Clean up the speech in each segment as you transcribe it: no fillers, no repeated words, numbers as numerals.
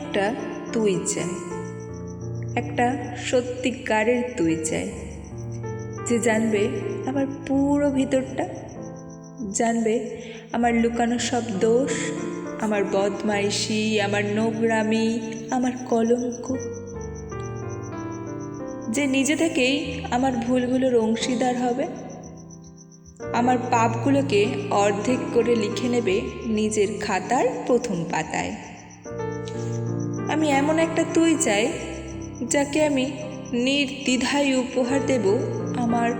একটা তুই চাই, একটা সত্যিকারের তুই চাই, যে জানবে আমার পুরো ভিতরটা, জানবে আমার লুকানো সব দোষ, আমার বদমাইশি, আমার নোংরামি, আমার কলঙ্ক, যে নিজে থেকেই আমার ভুলগুলোর অংশীদার হবে, আমার পাপগুলোকে অর্ধেক করে লিখে নেবে নিজের খাতার প্রথম পাতায়। আমি এমন একটা তুই চাই, যাকে আমি নির্দ্বিধায় উপহার দেব আমার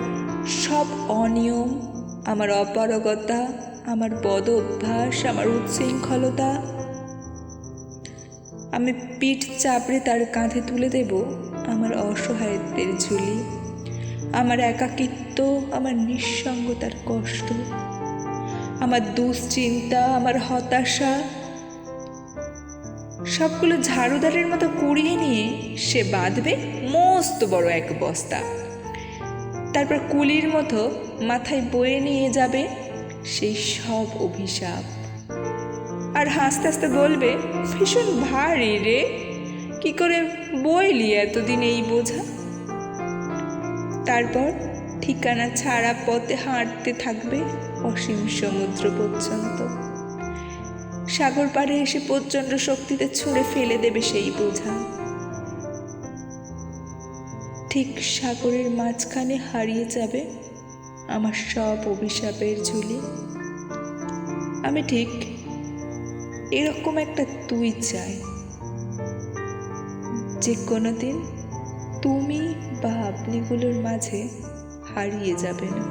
সব অনিয়ম, আমার অপারগতা, আমার বদ অভ্যাস, আমার উচ্ছৃঙ্খলতা। আমি পিঠ চাপড়ে তার কাঁধে তুলে দেব আমার অসহায়ত্বের ঝুলি, আমার একাকিত্ব, আমার নিঃসঙ্গতার কষ্ট, আমার দুশ্চিন্তা, আমার হতাশা। সবগুলো ঝাড়ুদারের মতো কুড়িয়ে নিয়ে সে বাঁধবে মস্ত বড় এক বস্তা। তারপর কুলির মতো মাথায় বয়ে নিয়ে যাবে সেই সব অভিশাপ, আর হাসতে হাসতে বলবে, ভীষণ ভারী রে, কি করে বইলি এতদিন এই বোঝা। তারপর ঠিকানা ছাড়া পথে হাঁটতে থাকবে অসীম সমুদ্র পর্যন্ত। সাগর পাড়ে এসে প্রচণ্ড শক্তিতে ছুঁড়ে ফেলে দেবে সেই বোঝা। ঠিক সাগরের মাঝখানে হারিয়ে যাবে আমার সব অভিশাপের ঝুলি। আমি ঠিক এরকম একটা তুই চাই, যে কোনোদিন তুমি বা আপনিগুলোর মাঝে হারিয়ে যাবে না।